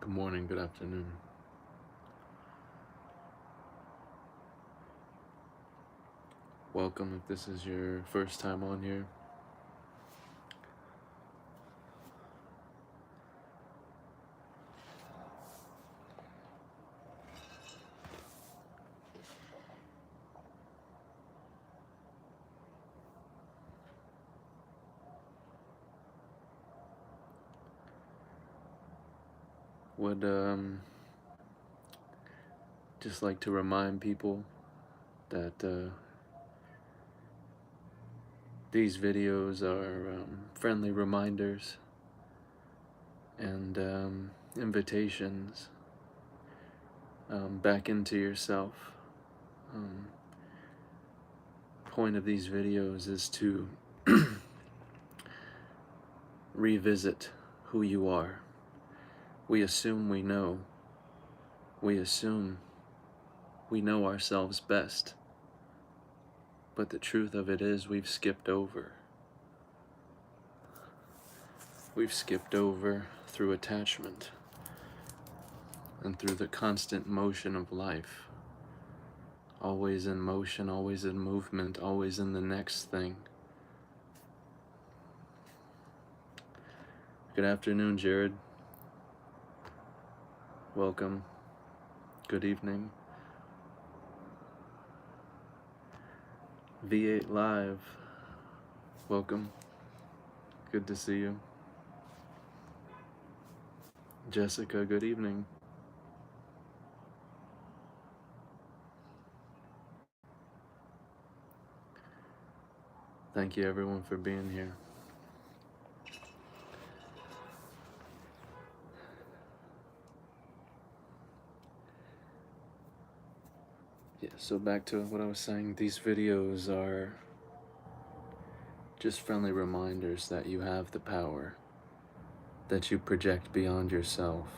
Good morning, good afternoon. Welcome if this is your first time on here. Would just like to remind people that these videos are friendly reminders and invitations back into yourself. Point of these videos is to revisit who you are. We assume we know. We assume we know ourselves best. But the truth of it is we've skipped over. We've skipped over through attachment and through the constant motion of life. Always in motion, always in movement, always in the next thing. Good afternoon, Jared. Welcome. Good evening. V8 Live. Welcome. Good to see you. Jessica, good evening. Thank you everyone for being here. Yeah, so back to what I was saying, these videos are just friendly reminders that you have the power, that you project beyond yourself.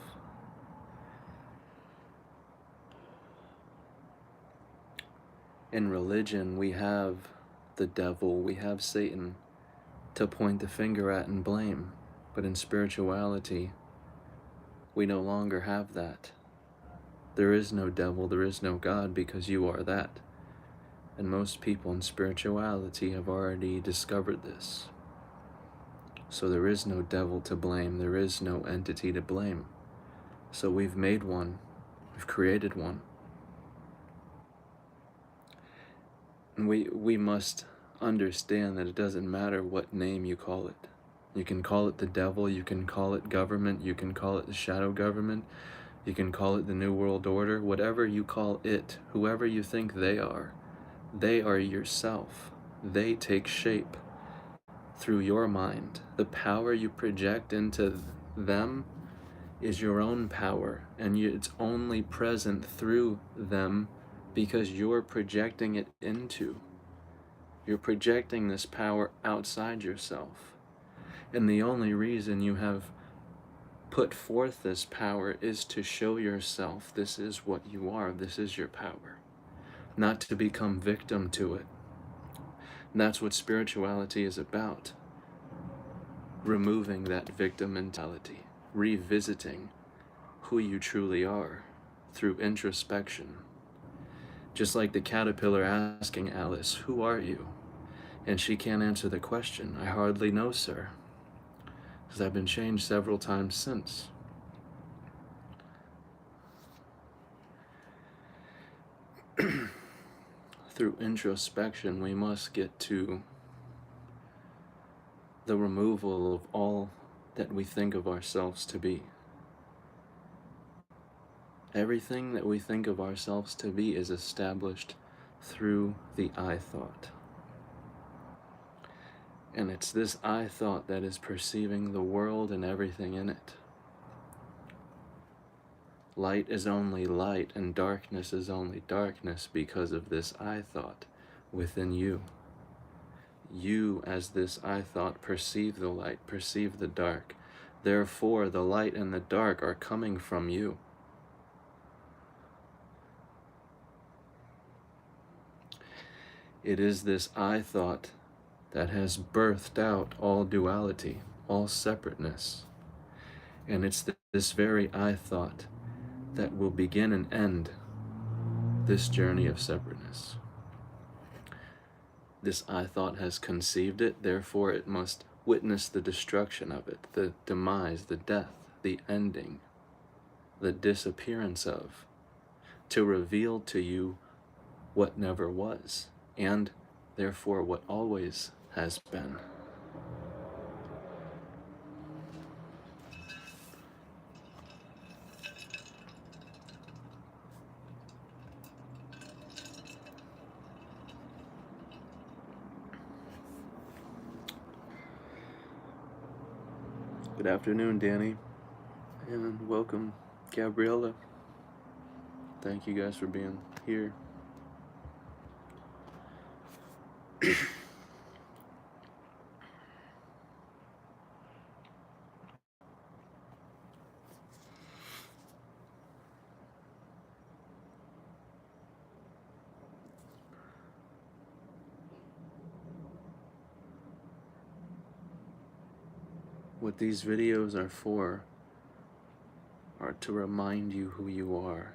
In religion, we have the devil, we have Satan to point the finger at and blame. But in spirituality, we no longer have that. There is no devil, there is no God, because you are that. And most people in spirituality have already discovered this. So there is no devil to blame, there is no entity to blame. So we've made one, we've created one. And we must understand that it doesn't matter what name you call it. You can call it the devil, you can call it government, you can call it the shadow government, you can call it the New World Order, whatever you call it, whoever you think they are yourself. They take shape through your mind. The power you project into them is your own power, and it's only present through them because you're projecting it into. You're projecting this power outside yourself. And the only reason you have put forth this power is to show yourself this is what you are, this is your power, not to become victim to it. And that's what spirituality is about. Removing that victim mentality, revisiting who you truly are through introspection. Just like the caterpillar asking Alice, "Who are you?" And she can't answer the question. "I hardly know, sir, because I've been changed several times since." Through introspection, we must get to the removal of all that we think of ourselves to be. Everything that we think of ourselves to be is established through the I thought. And it's this I thought that is perceiving the world and everything in it. Light is only light and darkness is only darkness because of this I thought within you. You, as this I thought, perceive the light, perceive the dark. Therefore, the light and the dark are coming from you. It is this I thought that has birthed out all duality, all separateness. And it's this very I thought that will begin and end this journey of separateness. This I thought has conceived it, therefore it must witness the destruction of it, the demise, the death, the ending, the disappearance of, to reveal to you what never was, and therefore what always has been. Good afternoon, Danny, and welcome, Gabriella. Thank you guys for being here. What these videos are for are to remind you who you are.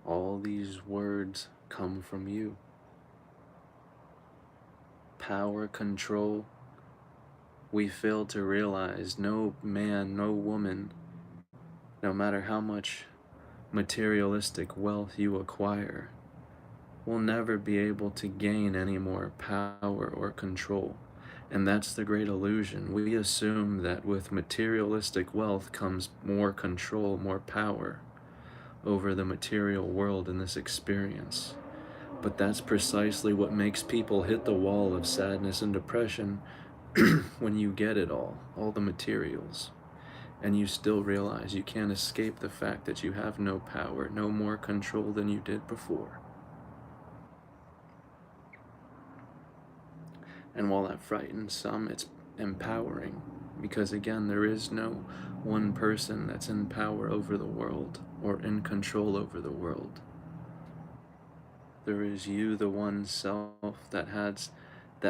All these words come from you. Power, control. We fail to realize no man, no woman, no matter how much materialistic wealth you acquire, will never be able to gain any more power or control. And that's the great illusion. We assume that with materialistic wealth comes more control, more power over the material world in this experience. But that's precisely what makes people hit the wall of sadness and depression when you get it all the materials, and you still realize you can't escape the fact that you have no power, no more control than you did before. And while that frightens some, it's empowering, because again, there is no one person that's in power over the world or in control over the world. There is you, the one self that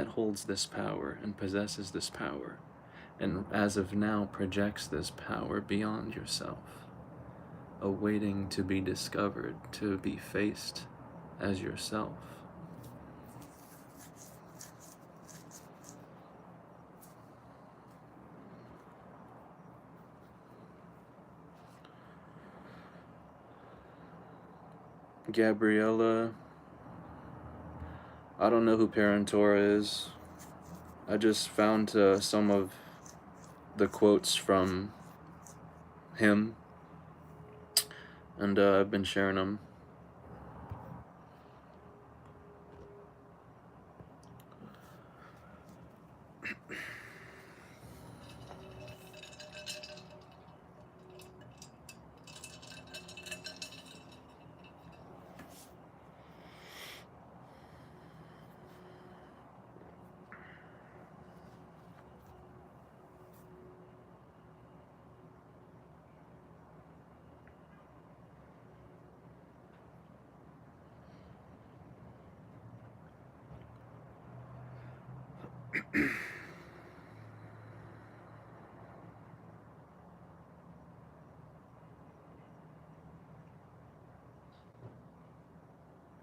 holds this power and possesses this power, and as of now projects this power beyond yourself, awaiting to be discovered, to be faced as yourself. Gabriella, I don't know who Parentora is. I just found some of the quotes from him, and I've been sharing them.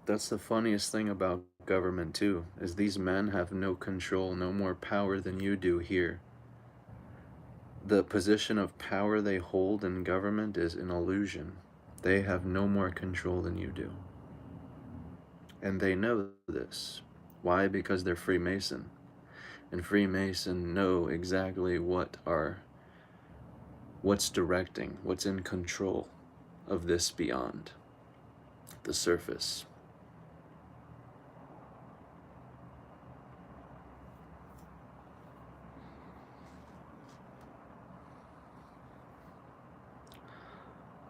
That's the funniest thing about government too, is these men have no control, no more power than you do here. The position of power they hold in government is an illusion. They have no more control than you do. And they know this. Why? Because they're Freemason. And Freemason know exactly what's directing, what's in control of this beyond the surface.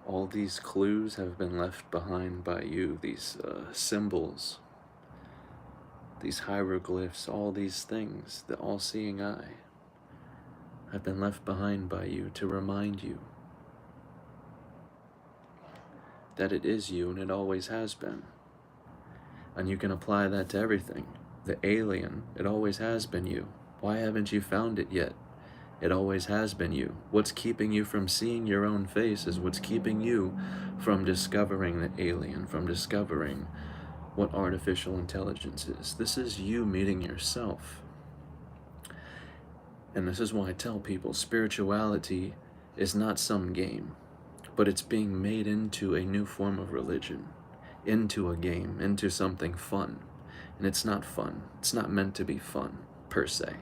All these clues have been left behind by you, these symbols, these hieroglyphs, all these things, the all-seeing eye, have been left behind by you to remind you that it is you and it always has been. And you can apply that to everything. The alien, it always has been you. Why haven't you found it yet? It always has been you. What's keeping you from seeing your own face is what's keeping you from discovering the alien, from discovering what artificial intelligence is. This is you meeting yourself. And this is why I tell people spirituality is not some game, but it's being made into a new form of religion, into a game, into something fun. And it's not fun. It's not meant to be fun, per se.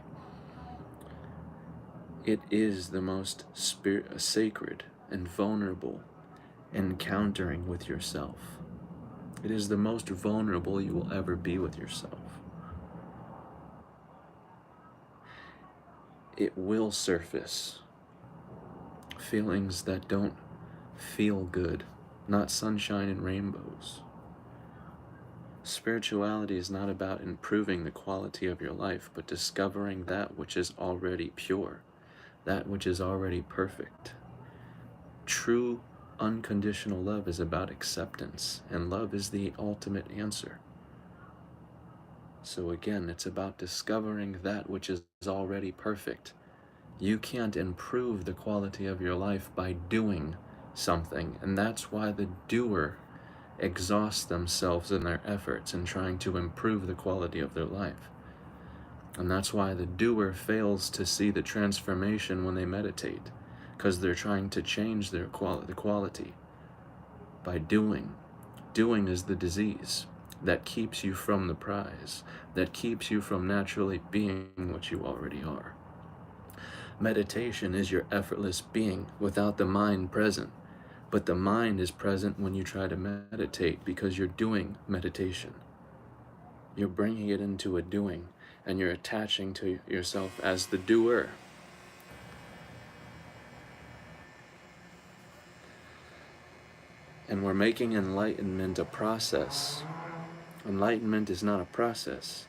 It is the most sacred and vulnerable encountering with yourself. It is the most vulnerable you will ever be with yourself. It will surface feelings that don't feel good, not sunshine and rainbows. Spirituality is not about improving the quality of your life, but discovering that which is already pure, that which is already perfect. True unconditional love is about acceptance, and love is the ultimate answer. So again, it's about discovering that which is already perfect. You can't improve the quality of your life by doing something, and that's why the doer exhausts themselves in their efforts in trying to improve the quality of their life. And that's why the doer fails to see the transformation when they meditate, because they're trying to change their quality by doing. Doing is the disease that keeps you from the prize, that keeps you from naturally being what you already are. Meditation is your effortless being without the mind present, but the mind is present when you try to meditate because you're doing meditation. You're bringing it into a doing, and you're attaching to yourself as the doer. And we're making enlightenment a process. Enlightenment is not a process.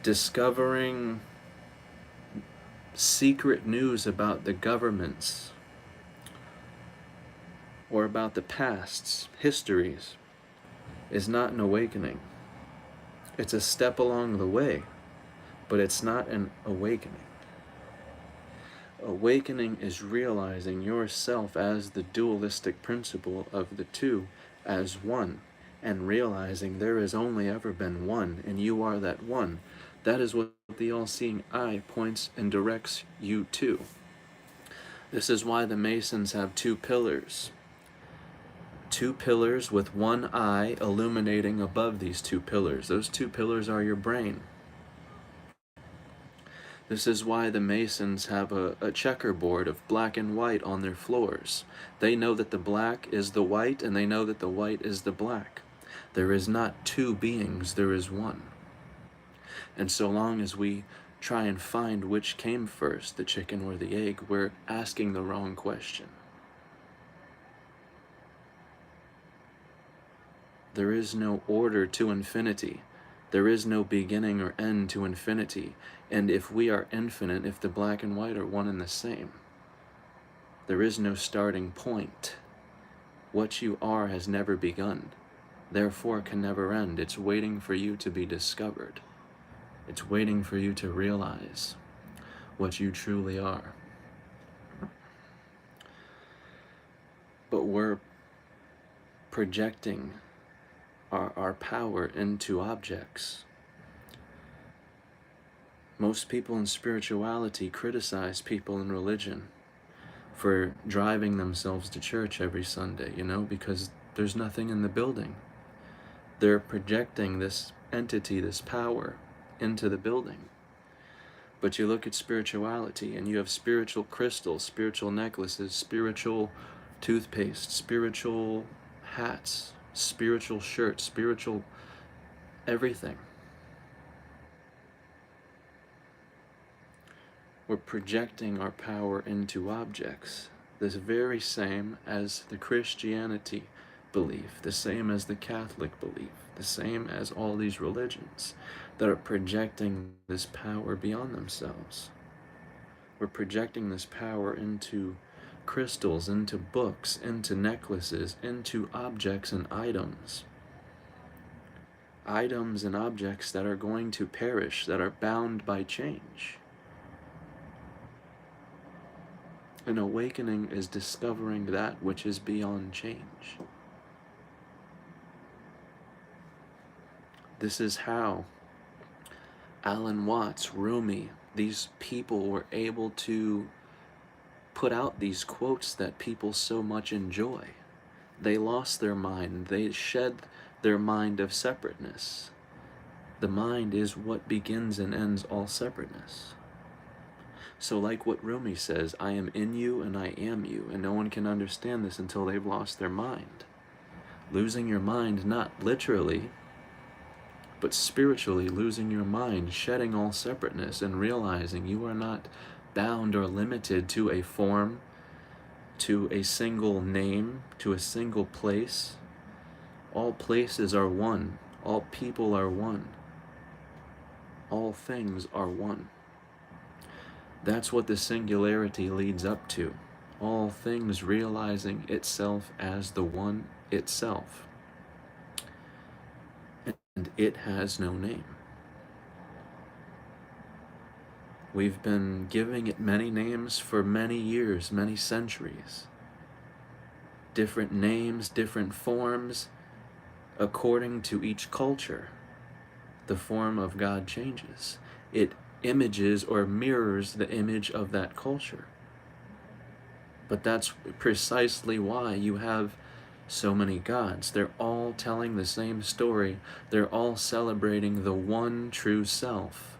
Discovering secret news about the governments or about the past's histories is not an awakening. It's a step along the way, but it's not an awakening. Awakening is realizing yourself as the dualistic principle of the two as one, and realizing there has only ever been one, and you are that one. That is what the all-seeing eye points and directs you to. This is why the Masons have two pillars. Two pillars with one eye illuminating above these two pillars. Those two pillars are your brain. This is why the Masons have a checkerboard of black and white on their floors. They know that the black is the white, and they know that the white is the black. There is not two beings, there is one. And so long as we try and find which came first, the chicken or the egg, we're asking the wrong question. There is no order to infinity. There is no beginning or end to infinity. And if we are infinite, if the black and white are one and the same, there is no starting point. What you are has never begun, therefore can never end. It's waiting for you to be discovered. It's waiting for you to realize what you truly are. But we're projecting our power into objects. Most people in spirituality criticize people in religion for driving themselves to church every Sunday, because there's nothing in the building. They're projecting this entity, this power, into the building. But you look at spirituality and you have spiritual crystals, spiritual necklaces, spiritual toothpaste, spiritual hats, spiritual shirts, spiritual everything. We're projecting our power into objects, the very same as the Christianity belief, the same as the Catholic belief, the same as all these religions that are projecting this power beyond themselves. We're projecting this power into crystals, into books, into necklaces, into objects and items. items and objects that are going to perish, that are bound by change. An awakening is discovering that which is beyond change. This is how Alan Watts, Rumi, these people were able to put out these quotes that people so much enjoy. They lost their mind. They shed their mind of separateness. The mind is what begins and ends all separateness. So like what Rumi says, I am in you and I am you, and no one can understand this until they've lost their mind. Losing your mind, not literally, but spiritually losing your mind, shedding all separateness and realizing you are not bound or limited to a form, to a single name, to a single place. All places are one. All people are one. All things are one. That's what the singularity leads up to. All things realizing itself as the one itself. And it has no name. We've been giving it many names for many years, many centuries. Different names, different forms, according to each culture. The form of God changes. It images or mirrors the image of that culture. But that's precisely why you have so many gods. They're all telling the same story. They're all celebrating the one true self.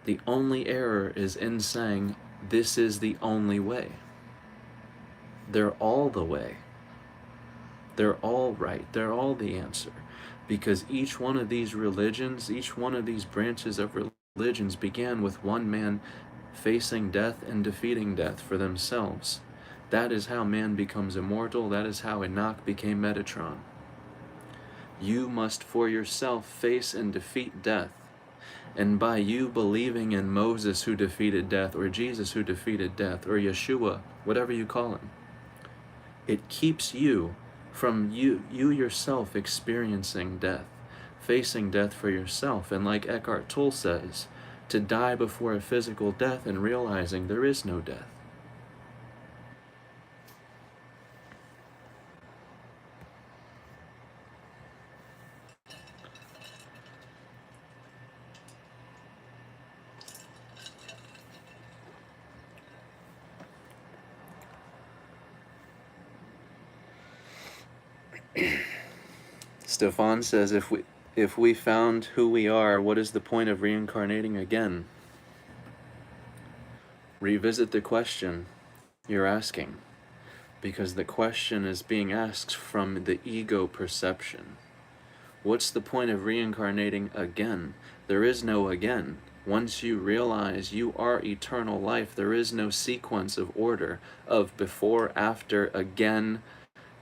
The only error is in saying, this is the only way. They're all the way. They're all right. They're all the answer. Because each one of these religions, each one of these branches of religions began with one man facing death and defeating death for themselves. That is how man becomes immortal. That is how Enoch became Metatron. You must for yourself face and defeat death. And by you believing in Moses who defeated death, or Jesus who defeated death, or Yeshua, whatever you call him, it keeps you from you yourself experiencing death, facing death for yourself. And like Eckhart Tolle says, to die before a physical death and realizing there is no death. Stefan says, if we found who we are, what is the point of reincarnating again? Revisit the question you're asking, because the question is being asked from the ego perception. What's the point of reincarnating again? There is no again. Once you realize you are eternal life, there is no sequence of order of before, after, again,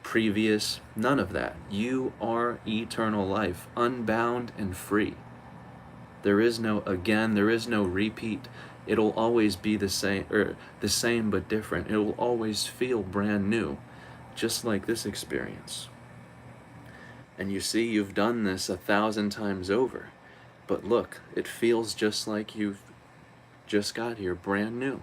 previous, none of that. You are eternal life, unbound and free. There is no again, there is no repeat. It'll always be the same but different. It will always feel brand new, just like this experience. And you see, you've done this 1,000 times over. But look, it feels just like you've just got here, brand new.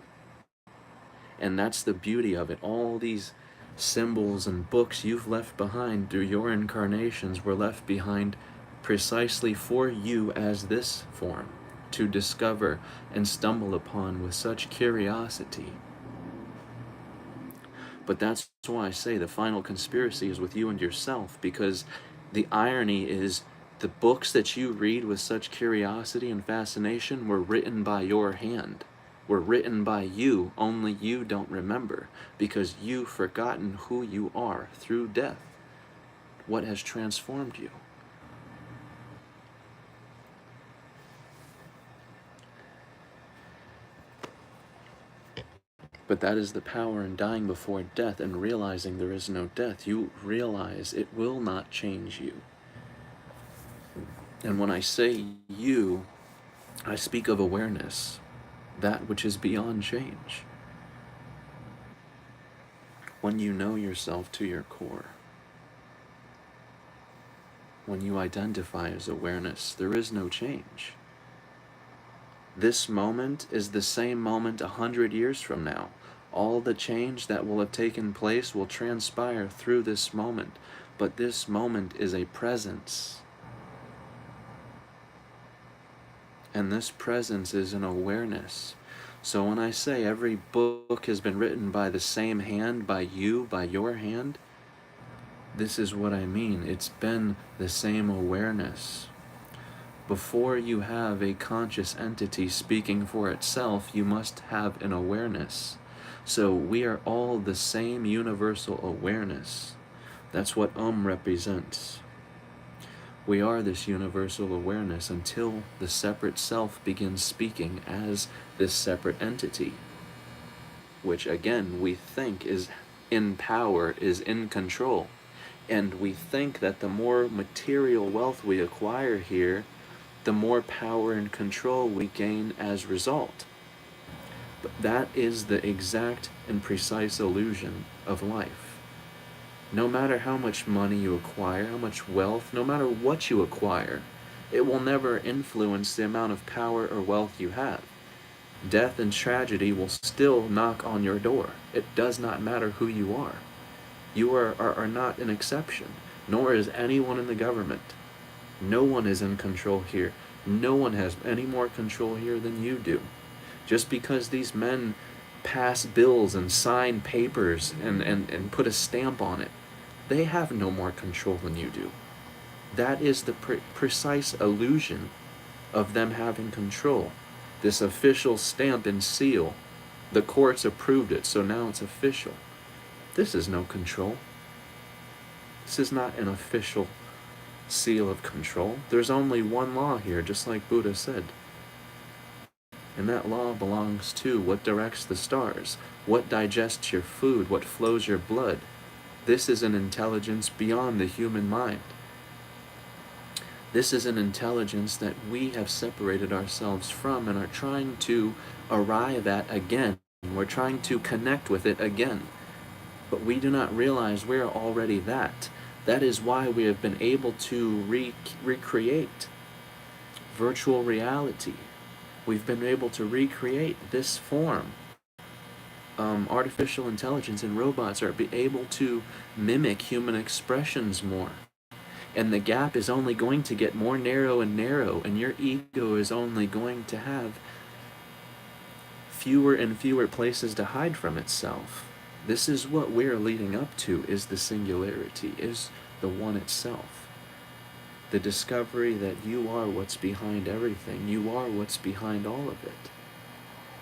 And that's the beauty of it. All these symbols and books you've left behind through your incarnations were left behind precisely for you as this form to discover and stumble upon with such curiosity. But that's why I say the final conspiracy is with you and yourself, because the irony is the books that you read with such curiosity and fascination were written by your hand, were written by you, only you don't remember, because you've forgotten who you are through death, what has transformed you. But that is the power in dying before death and realizing there is no death. You realize it will not change you. And when I say you, I speak of awareness, that which is beyond change. When you know yourself to your core. when you identify as awareness, there is no change. This moment is the same moment 100 years from now. All the change that will have taken place will transpire through this moment, but this moment is a presence. And this presence is an awareness. So when I say every book has been written by the same hand, by you, by your hand, this is what I mean. It's been the same awareness. Before you have a conscious entity speaking for itself, you must have an awareness. So we are all the same universal awareness. That's what represents. We are this universal awareness until the separate self begins speaking as this separate entity, which again we think is in power, is in control. And we think that the more material wealth we acquire here, the more power and control we gain as a result. But that is the exact and precise illusion of life. No matter how much money you acquire, how much wealth, no matter what you acquire, it will never influence the amount of power or wealth you have. Death and tragedy will still knock on your door. It does not matter who you are. You are not an exception, nor is anyone in the government. No one is in control here. No one has any more control here than you do. Just because these men pass bills and sign papers and put a stamp on it, they have no more control than you do. That is the precise illusion of them having control. This official stamp and seal, the courts approved it, so now it's official. This is no control. This is not an official seal of control. There's only one law here, just like Buddha said. And that law belongs to what directs the stars, what digests your food, what flows your blood. This is an intelligence beyond the human mind. This is an intelligence that we have separated ourselves from and are trying to arrive at again. We're trying to connect with it again. But we do not realize we're already that. That is why we have been able to recreate virtual reality. We've been able to recreate this form. Artificial intelligence and robots are able to mimic human expressions more. And the gap is only going to get more narrow, and your ego is only going to have fewer and fewer places to hide from itself. This is what we're leading up to, is the singularity, is the one itself. The discovery that you are what's behind everything. You are what's behind all of it.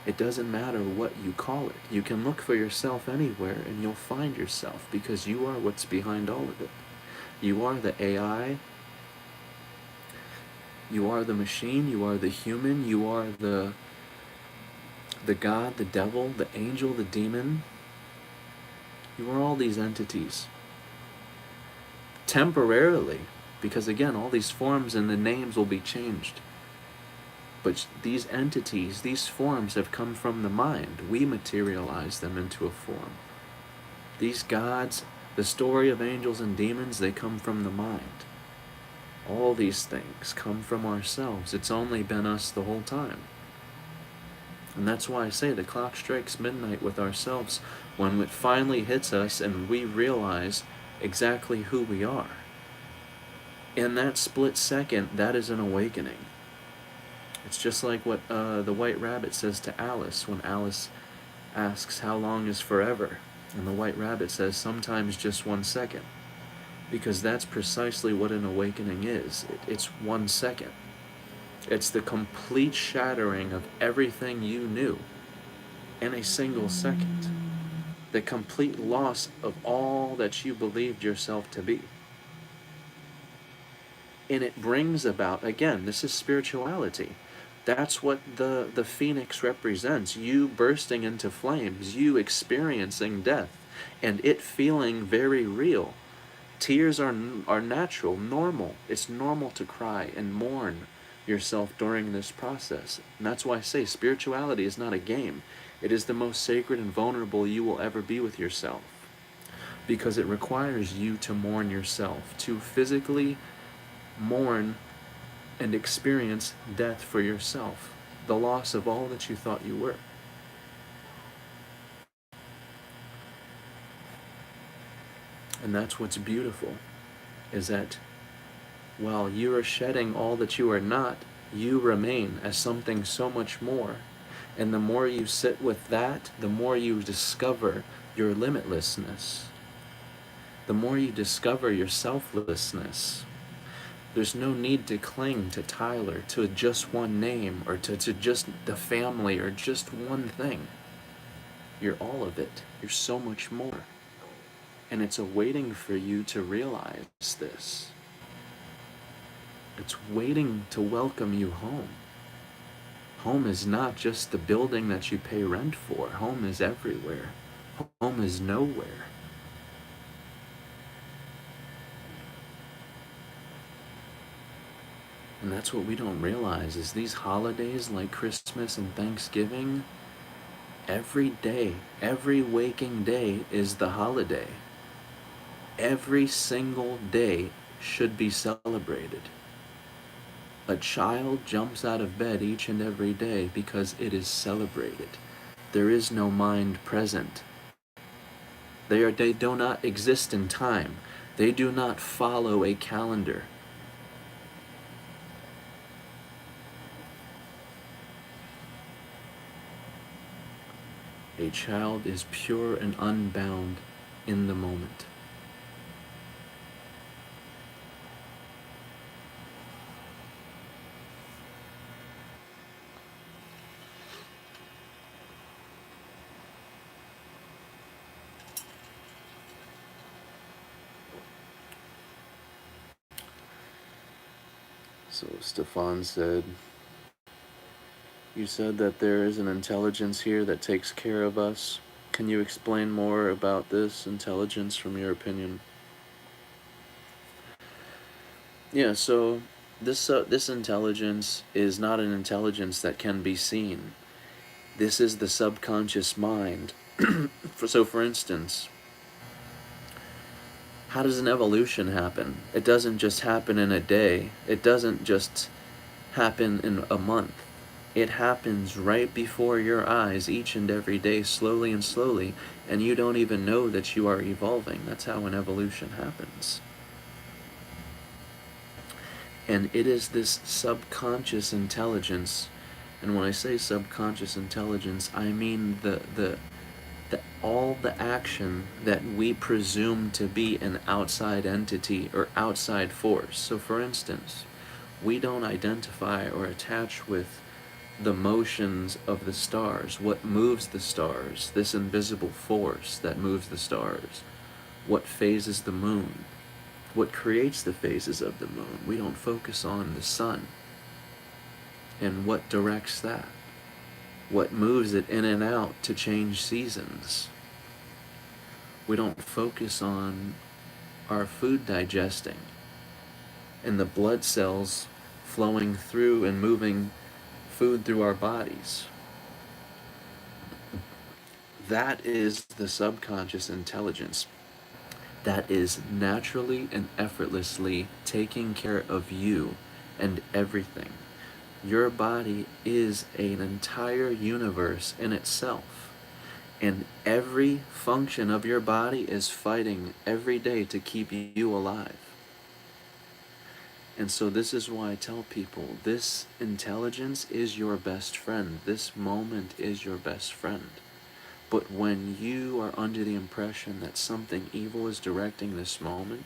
It doesn't matter what you call it. You can look for yourself anywhere and you'll find yourself, because you are what's behind all of it. You are the AI. You are the machine. You are the human. You are the God, the devil, the angel, the demon. You are all these entities. Temporarily, because again, all these forms and the names will be changed. But these entities, these forms have come from the mind. We materialize them into a form. These gods, the story of angels and demons, they come from the mind. All these things come from ourselves. It's only been us the whole time. And that's why I say the clock strikes midnight with ourselves, when it finally hits us and we realize exactly who we are. In that split second, that is an awakening. It's just like what the White Rabbit says to Alice when Alice asks, "How long is forever?" And the White Rabbit says, "Sometimes just 1 second." Because that's precisely what an awakening is. It's 1 second. It's the complete shattering of everything you knew in a single second. The complete loss of all that you believed yourself to be. And it brings about, again, this is spirituality. That's what the phoenix represents. You bursting into flames, you experiencing death, and it feeling very real. Tears are natural, normal. It's normal to cry and mourn yourself during this process. And that's why I say spirituality is not a game. It is the most sacred and vulnerable you will ever be with yourself. Because it requires you to mourn yourself, to physically mourn and experience death for yourself, the loss of all that you thought you were. And that's what's beautiful, is that while you are shedding all that you are not, you remain as something so much more. And the more you sit with that, the more you discover your limitlessness. The more you discover your selflessness. There's no need to cling to Tyler, to just one name, or to just the family, or just one thing. You're all of it. You're so much more. And it's awaiting for you to realize this. It's waiting to welcome you home. Home is not just the building that you pay rent for. Home is everywhere. Home is nowhere. And that's what we don't realize, is these holidays like Christmas and Thanksgiving, every day, every waking day is the holiday. Every single day should be celebrated. A child jumps out of bed each and every day because it is celebrated. There is no mind present. They do not exist in time. They do not follow a calendar. A child is pure and unbound in the moment. So Stefan said, you said that there is an intelligence here that takes care of us. Can you explain more about this intelligence from your opinion? Yeah, so this intelligence is not an intelligence that can be seen. This is the subconscious mind. So for instance, how does an evolution happen? It doesn't just happen in a day. It doesn't just happen in a month. It happens right before your eyes each and every day, slowly and slowly, and you don't even know that you are evolving. That's how an evolution happens. And it is this subconscious intelligence, and when I say subconscious intelligence, I mean all the action that we presume to be an outside entity or outside force. So for instance, we don't identify or attach with the motions of the stars, what moves the stars, this invisible force that moves the stars, what phases the moon, what creates the phases of the moon. We don't focus on the sun and what directs that, what moves it in and out to change seasons. We don't focus on our food digesting and the blood cells flowing through and moving food through our bodies. That is the subconscious intelligence that is naturally and effortlessly taking care of you and everything. Your body is an entire universe in itself, and every function of your body is fighting every day to keep you alive. And so this is why I tell people, this intelligence is your best friend. This moment is your best friend. But when you are under the impression that something evil is directing this moment,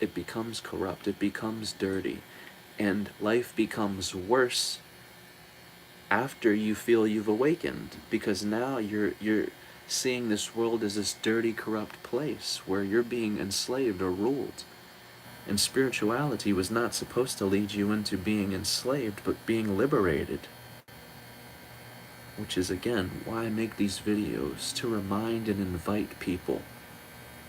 it becomes corrupt, it becomes dirty, and life becomes worse after you feel you've awakened, because now you're seeing this world as this dirty, corrupt place where you're being enslaved or ruled. And spirituality was not supposed to lead you into being enslaved, but being liberated. Which is, again, why I make these videos, to remind and invite people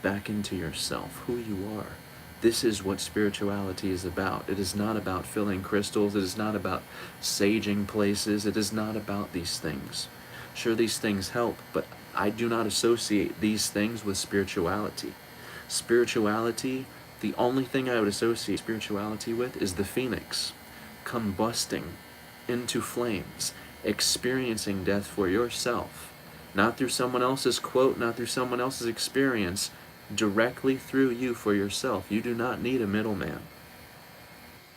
back into yourself, who you are. This is what spirituality is about. It is not about filling crystals. It is not about saging places. It is not about these things. Sure, these things help, but I do not associate these things with spirituality. Spirituality, The only thing I would associate spirituality with is the phoenix combusting into flames, experiencing death for yourself, not through someone else's quote, not through someone else's experience, directly through you for yourself. You do not need a middleman.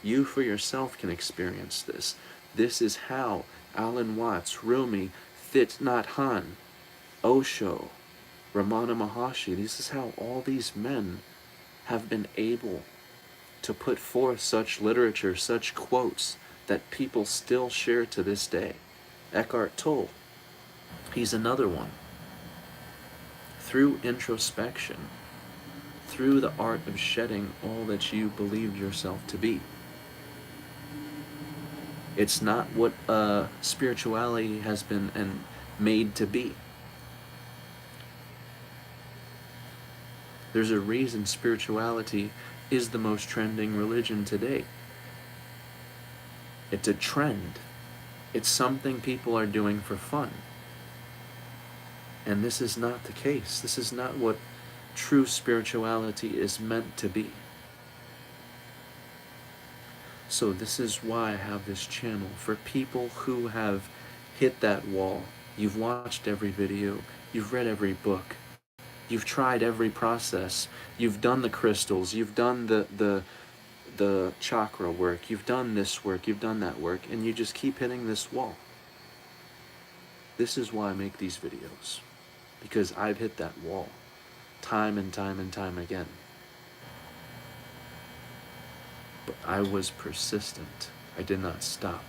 You for yourself can experience this. This is how Alan Watts, Rumi, Thich Nhat Hanh, Osho, Ramana Maharshi, this is how all these men have been able to put forth such literature, such quotes that people still share to this day. Eckhart Tolle, he's another one. Through introspection, through the art of shedding all that you believed yourself to be. It's not what spirituality has been made to be. There's a reason spirituality is the most trending religion today. It's a trend. It's something people are doing for fun. And this is not the case. This is not what true spirituality is meant to be. So this is why I have this channel, for people who have hit that wall. You've watched every video, you've read every book, you've tried every process, you've done the crystals, you've done the chakra work, you've done this work, you've done that work, and you just keep hitting this wall. This is why I make these videos, because I've hit that wall time and time and time again. But I was persistent. I did not stop.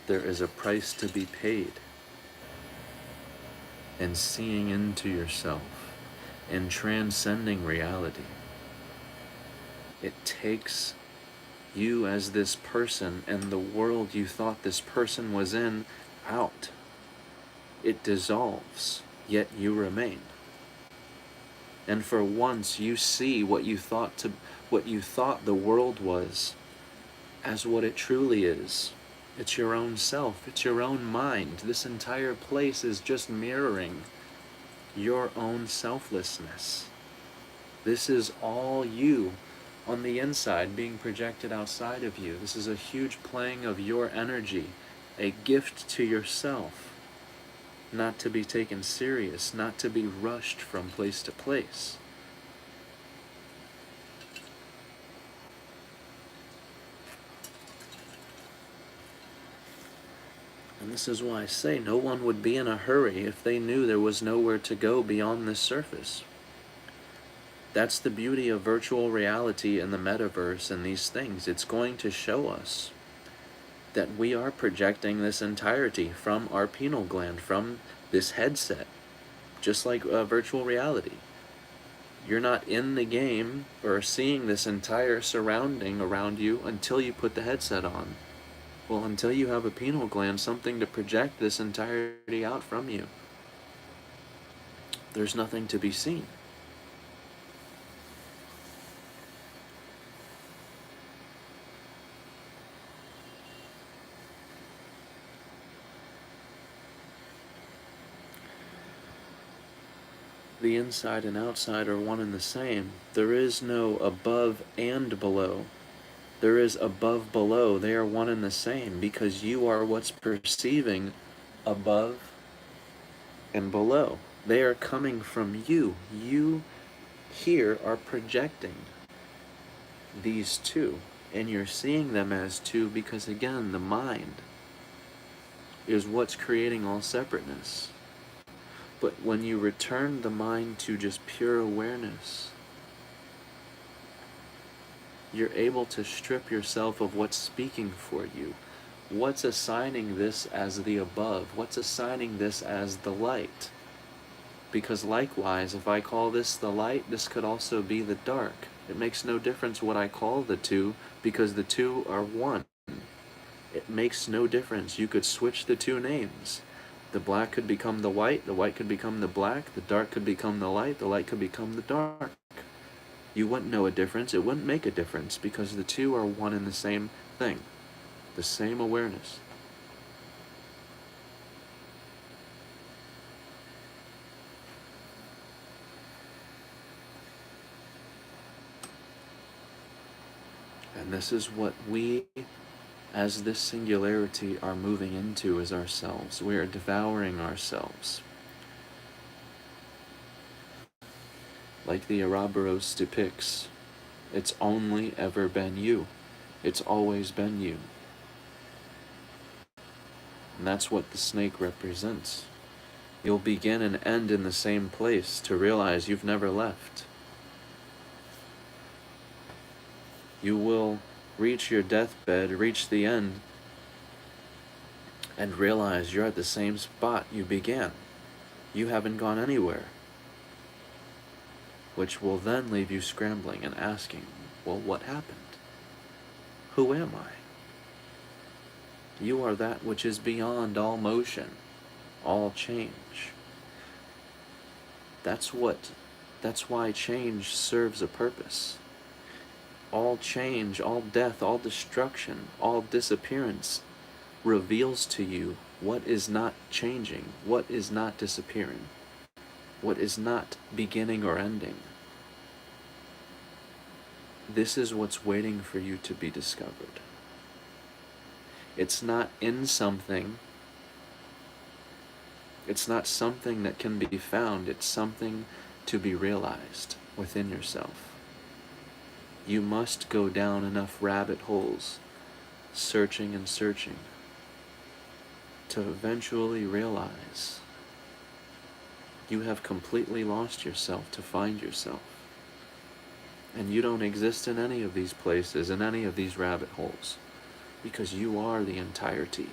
There is a price to be paid in seeing into yourself and transcending reality. It takes you as this person and the world you thought this person was in out. It dissolves, yet you remain. And for once you see what you thought the world was as what it truly is. It's your own self, it's your own mind. This entire place is just mirroring your own selflessness. This is all you on the inside being projected outside of you. This is a huge playing of your energy, a gift to yourself, not to be taken serious, not to be rushed from place to place. And this is why I say no one would be in a hurry if they knew there was nowhere to go beyond this surface. That's the beauty of virtual reality and the metaverse and these things. It's going to show us that we are projecting this entirety from our pineal gland, from this headset, just like virtual reality. You're not in the game or seeing this entire surrounding around you until you put the headset on. Well, until you have a pineal gland, something to project this entirety out from you, there's nothing to be seen. The inside and outside are one and the same. There is no above and below. There is above, below. They are one and the same, because you are what's perceiving above and below. They are coming from you. You here are projecting these two, and you're seeing them as two because, again, the mind is what's creating all separateness. But when you return the mind to just pure awareness, you're able to strip yourself of what's speaking for you. What's assigning this as the above? What's assigning this as the light? Because likewise, if I call this the light, this could also be the dark. It makes no difference what I call the two, because the two are one. It makes no difference. You could switch the two names. The black could become the white could become the black, the dark could become the light could become the dark. You wouldn't know a difference. It wouldn't make a difference, because the two are one and the same thing, the same awareness. And this is what we, as this singularity, are moving into as ourselves. We are devouring ourselves. Like the Ouroboros depicts, it's only ever been you. It's always been you. And that's what the snake represents. You'll begin and end in the same place to realize you've never left. You will reach your deathbed, reach the end, and realize you're at the same spot you began. You haven't gone anywhere. Which will then leave you scrambling and asking, well, what happened? Who am I? You are that which is beyond all motion, all change. That's why change serves a purpose. All change, all death, all destruction, all disappearance reveals to you what is not changing, what is not disappearing, what is not beginning or ending. This is what's waiting for you to be discovered. It's not in something. It's not something that can be found. It's something to be realized within yourself. You must go down enough rabbit holes, searching and searching, to eventually realize you have completely lost yourself to find yourself. And you don't exist in any of these places, in any of these rabbit holes, because you are the entirety.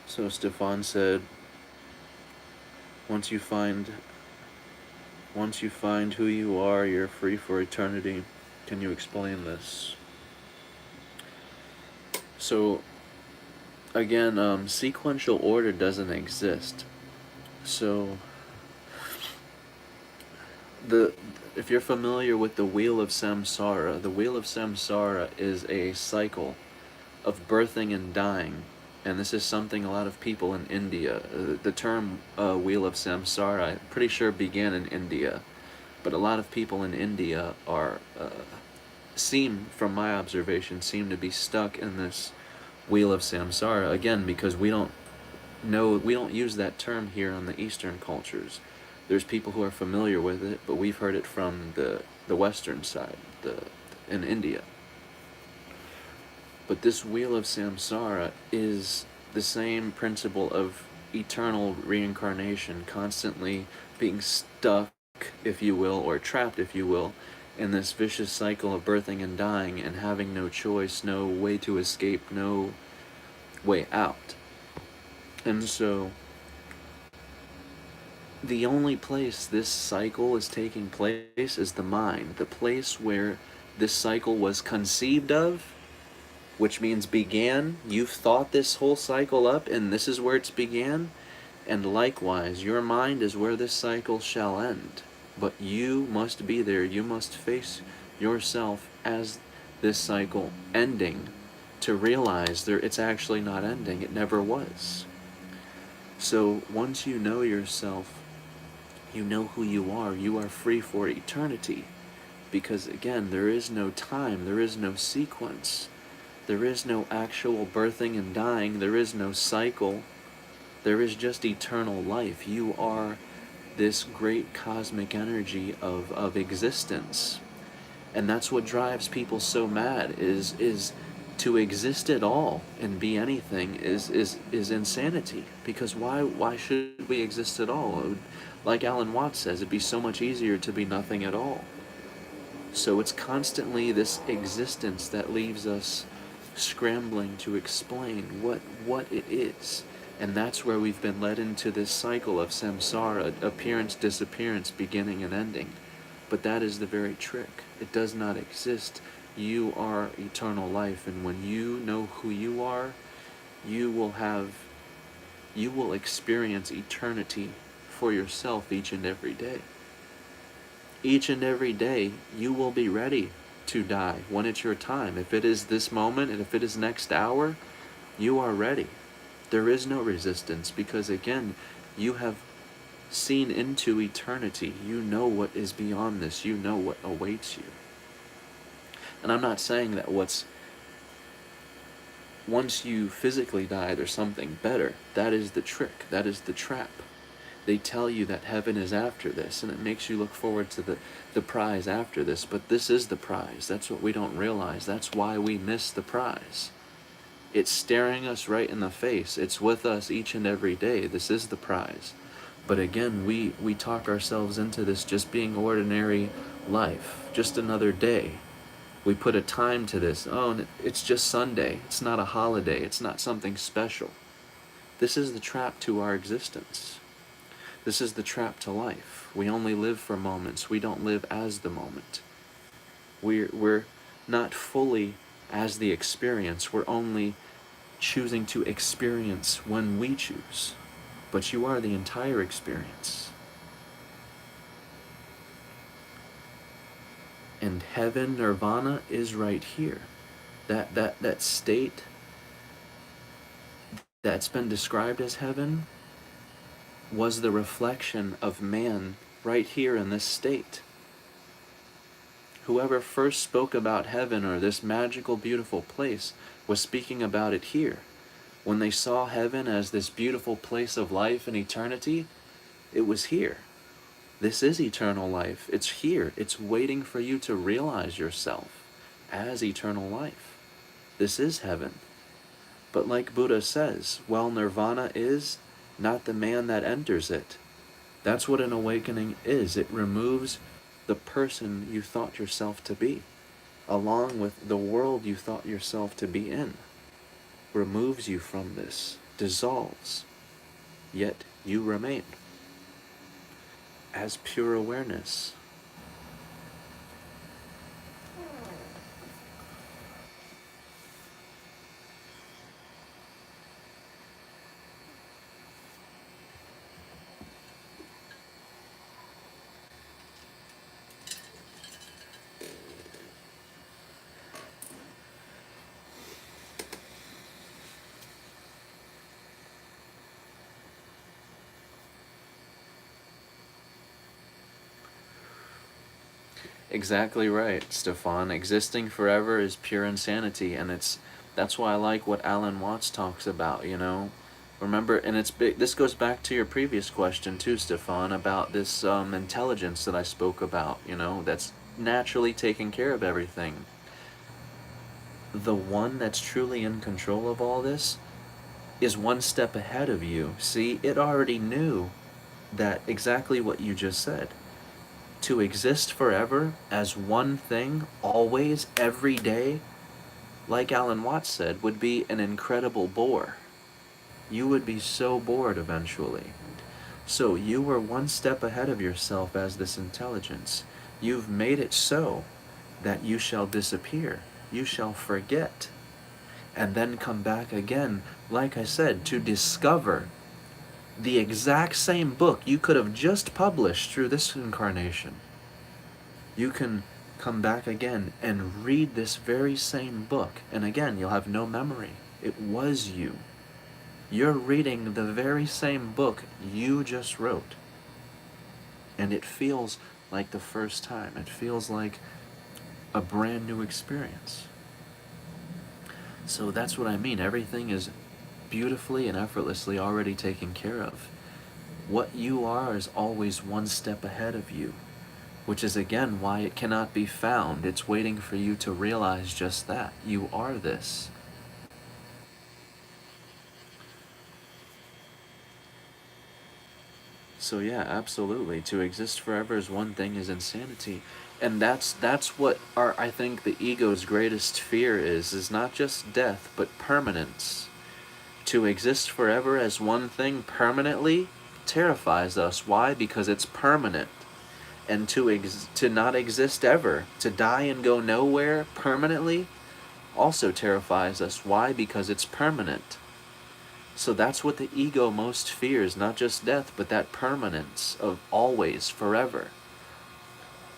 So Stefan said, once you find who you are, you're free for eternity. Can you explain this? So, again, sequential order doesn't exist. So, if you're familiar with the Wheel of Samsara, the Wheel of Samsara is a cycle of birthing and dying. And this is something a lot of people in India, the term Wheel of Samsara, I'm pretty sure began in India. But a lot of people in India from my observation, seem to be stuck in this Wheel of Samsara, again, because we don't use that term here on the Eastern cultures. There's people who are familiar with it, but we've heard it from the Western side, in India. But this Wheel of Samsara is the same principle of eternal reincarnation, constantly being stuck, if you will, or trapped, if you will, in this vicious cycle of birthing and dying and having no choice, no way to escape, no way out. And so, the only place this cycle is taking place is the mind, the place where this cycle was conceived of, which means began. You've thought this whole cycle up, and this is where it's began. And likewise, your mind is where this cycle shall end. But you must be there. You must face yourself as this cycle ending to realize it's actually not ending. It never was. So once you know yourself, you know who you are free for eternity. Because again, there is no time, there is no sequence. There is no actual birthing and dying. There is no cycle. There is just eternal life. You are this great cosmic energy of existence. And that's what drives people so mad, is to exist at all and be anything is insanity. Because why should we exist at all? Like Alan Watts says, it'd be so much easier to be nothing at all. So it's constantly this existence that leaves us scrambling to explain what it is. And that's where we've been led into this cycle of samsara, appearance, disappearance, beginning and ending. But that is the very trick. It does not exist You are eternal life, and when you know who you are, you will have, you will experience eternity for yourself each and every day. Each and every day, you will be ready to die when it's your time. If it is this moment and if it is next hour, you are ready. There is no resistance, because again, you have seen into eternity. You know what is beyond this. You know what awaits you. And I'm not saying that once you physically die, there's something better. That is the trick. That is the trap. They tell you that heaven is after this, and it makes you look forward to the prize after this. But this is the prize. That's what we don't realize. That's why we miss the prize. It's staring us right in the face. It's with us each and every day. This is the prize. But again, we talk ourselves into this just being ordinary life, just another day. We put a time to this. Oh, it's just Sunday. It's not a holiday. It's not something special. This is the trap to our existence. This is the trap to life. We only live for moments. We don't live as the moment. We're not fully as the experience. We're only choosing to experience when we choose. But you are the entire experience. And heaven, nirvana, is right here. That state that's been described as heaven was the reflection of man right here in this state. Whoever first spoke about heaven, or this magical, beautiful place, was speaking about it here. When they saw heaven as this beautiful place of life and eternity, it was here. This is eternal life. It's here. It's waiting for you to realize yourself as eternal life. This is heaven. But like Buddha says, well, nirvana is not the man that enters it. That's what an awakening is. It removes the person you thought yourself to be, along with the world you thought yourself to be in. Removes you from this, dissolves, yet you remain as pure awareness. Exactly right, Stefan. Existing forever is pure insanity, and that's why I like what Alan Watts talks about, you know. Remember, and it's big. This goes back to your previous question too, Stefan, about this intelligence that I spoke about, you know, that's naturally taking care of everything. The one that's truly in control of all this is one step ahead of you. See, it already knew that exactly what you just said. To exist forever as one thing, always, every day, like Alan Watts said, would be an incredible bore. You would be so bored eventually. So you were one step ahead of yourself as this intelligence. You've made it so that you shall disappear. You shall forget. And then come back again, like I said, to discover the exact same book you could have just published through this incarnation. You can come back again and read this very same book, and again, you'll have no memory. It was you. You're reading the very same book you just wrote, and it feels like the first time. It feels like a brand new experience. So that's what I mean. Everything is beautifully and effortlessly already taken care of. What you are is always one step ahead of you, which is again why it cannot be found. It's waiting for you to realize just that. You are this. So yeah, absolutely. To exist forever as one thing is insanity. And that's what I think the ego's greatest fear is not just death, but permanence. To exist forever as one thing permanently terrifies us. Why? Because it's permanent. And to not exist ever, to die and go nowhere permanently, also terrifies us. Why? Because it's permanent. So that's what the ego most fears, not just death, but that permanence of always, forever.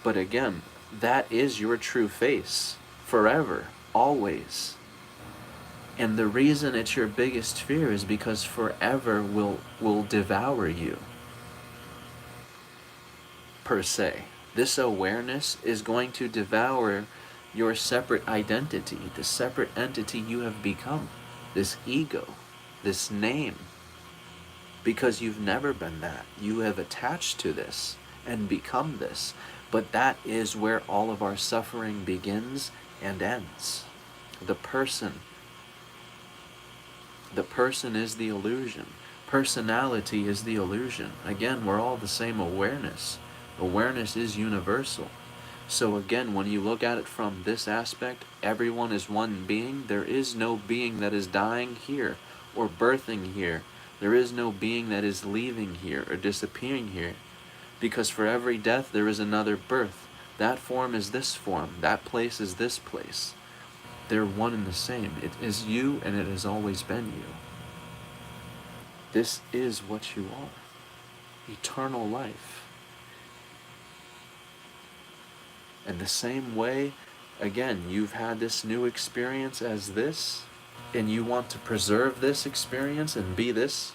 But again, that is your true face, forever, always. And the reason it's your biggest fear is because forever will devour you, per se. This awareness is going to devour your separate identity, the separate entity you have become, this ego, this name. Because you've never been that. You have attached to this and become this. But that is where all of our suffering begins and ends. The person. The person is the illusion. Personality is the illusion. Again, we're all the same awareness. Awareness is universal. So again, when you look at it from this aspect, everyone is one being. There is no being that is dying here or birthing here. There is no being that is leaving here or disappearing here. Because for every death there is another birth. That form is this form. That place is this place. They're one and the same. It is you and it has always been you. This is what you are. Eternal life. And the same way, again, you've had this new experience as this, and you want to preserve this experience and be this,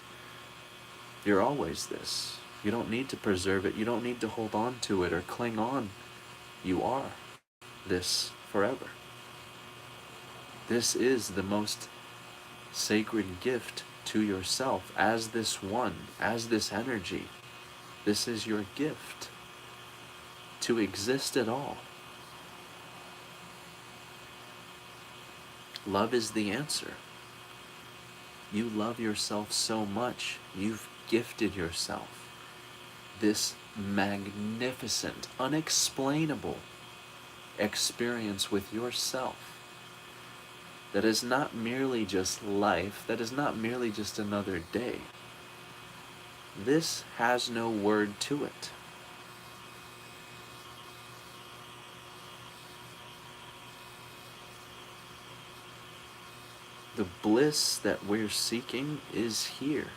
you're always this. You don't need to preserve it. You don't need to hold on to it or cling on. You are this forever. This is the most sacred gift to yourself as this one, as this energy. This is your gift to exist at all. Love is the answer. You love yourself so much, you've gifted yourself this magnificent, unexplainable experience with yourself that is not merely just life, that is not merely just another day. This has no word to it. The bliss that we're seeking is here.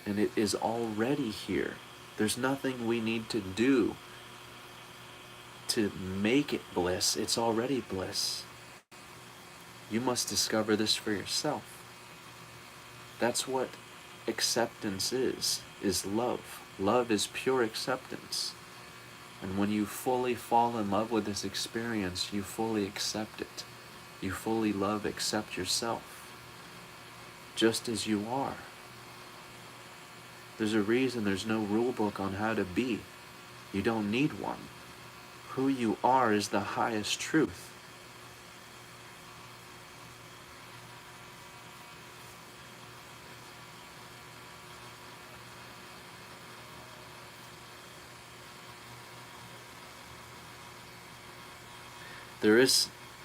And it is already here. There's nothing we need to do to make it bliss. It's already bliss. You must discover this for yourself. That's what acceptance is love. Love is pure acceptance. And when you fully fall in love with this experience, you fully accept it. You fully love, accept yourself, just as you are. There's a reason there's no rule book on how to be. You don't need one. Who you are is the highest truth.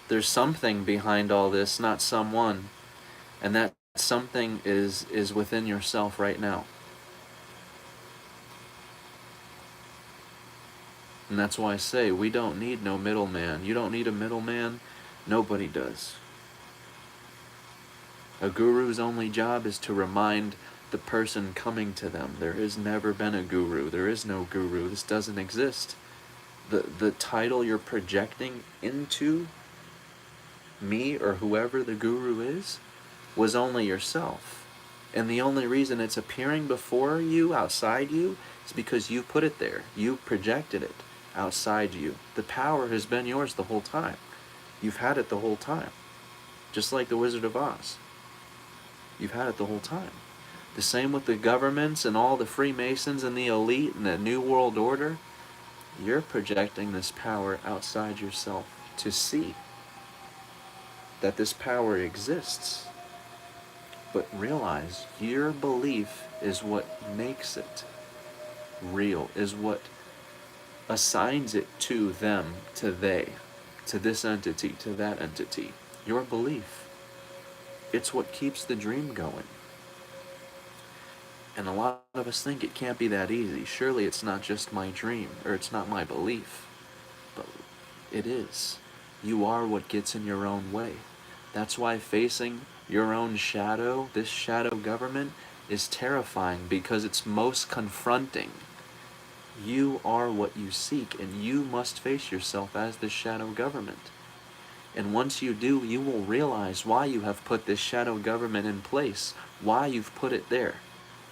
There's something behind all this, not someone. And that something is within yourself right now. And that's why I say we don't need no middleman. You don't need a middleman. Nobody does. A guru's only job is to remind the person coming to them. There has never been a guru. There is no guru. This doesn't exist. The title you're projecting into me or whoever the guru is was only yourself. And the only reason it's appearing before you, outside you, is because you put it there. You projected it outside you. The power has been yours the whole time. You've had it the whole time. Just like the Wizard of Oz. You've had it the whole time. The same with the governments and all the Freemasons and the elite and the New World Order. You're projecting this power outside yourself to see that this power exists. But realize your belief is what makes it real, is what assigns it to them, to they, to this entity, to that entity. Your belief. It's what keeps the dream going. And a lot of us think it can't be that easy. Surely it's not just my dream, or it's not my belief. But it is. You are what gets in your own way. That's why facing your own shadow, this shadow government, is terrifying, because it's most confronting. You are what you seek, and you must face yourself as this shadow government. And once you do, you will realize why you have put this shadow government in place, why you've put it there,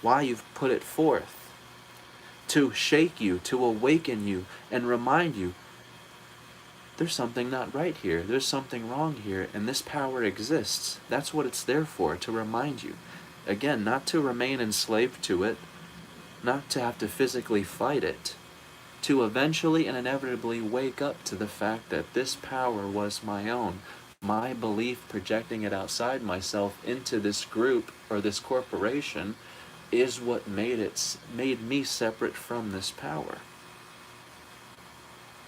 why you've put it forth, to shake you, to awaken you, and remind you, there's something not right here, there's something wrong here, and this power exists. That's what it's there for, to remind you. Again, not to remain enslaved to it, not to have to physically fight it, to eventually and inevitably wake up to the fact that this power was my own. My belief projecting it outside myself into this group or this corporation is what made me separate from this power.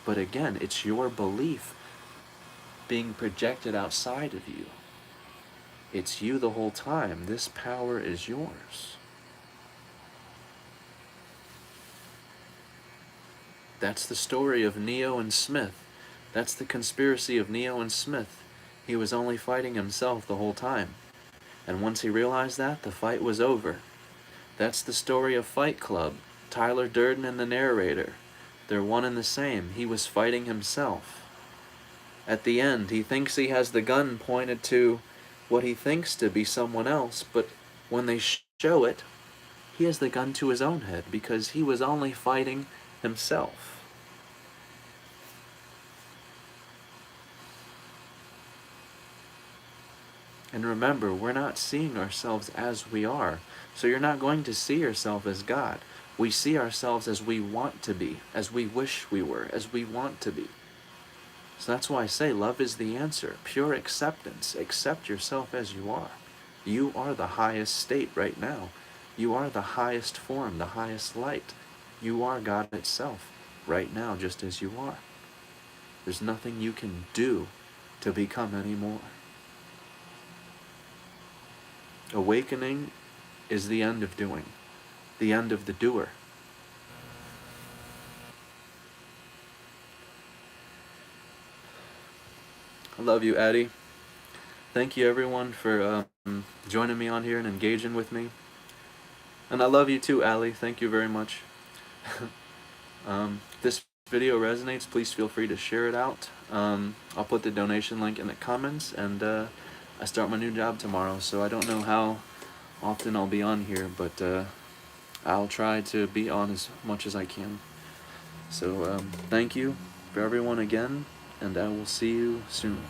But again, it's your belief being projected outside of you. It's you the whole time. This power is yours. That's the story of Neo and Smith. That's the conspiracy of Neo and Smith. He was only fighting himself the whole time. And once he realized that, the fight was over. That's the story of Fight Club. Tyler Durden and the narrator. They're one and the same. He was fighting himself. At the end, he thinks he has the gun pointed to what he thinks to be someone else, but when they show it, he has the gun to his own head, because he was only fighting himself. And remember, we're not seeing ourselves as we are. So you're not going to see yourself as God. We see ourselves as we want to be, as we wish we were, as we want to be. So that's why I say love is the answer. Pure acceptance. Accept yourself as you are. You are the highest state right now. You are the highest form, the highest light. You are God itself right now, just as you are. There's nothing you can do to become any more. Awakening is the end of doing, the end of the doer. I love you, Addie. Thank you, everyone, for joining me on here and engaging with me. And I love you too, Allie. Thank you very much. If this video resonates, please feel free to share it out. I'll put the donation link in the comments, and I start my new job tomorrow, so I don't know how often I'll be on here, but I'll try to be on as much as I can. So thank you for everyone again, and I will see you soon.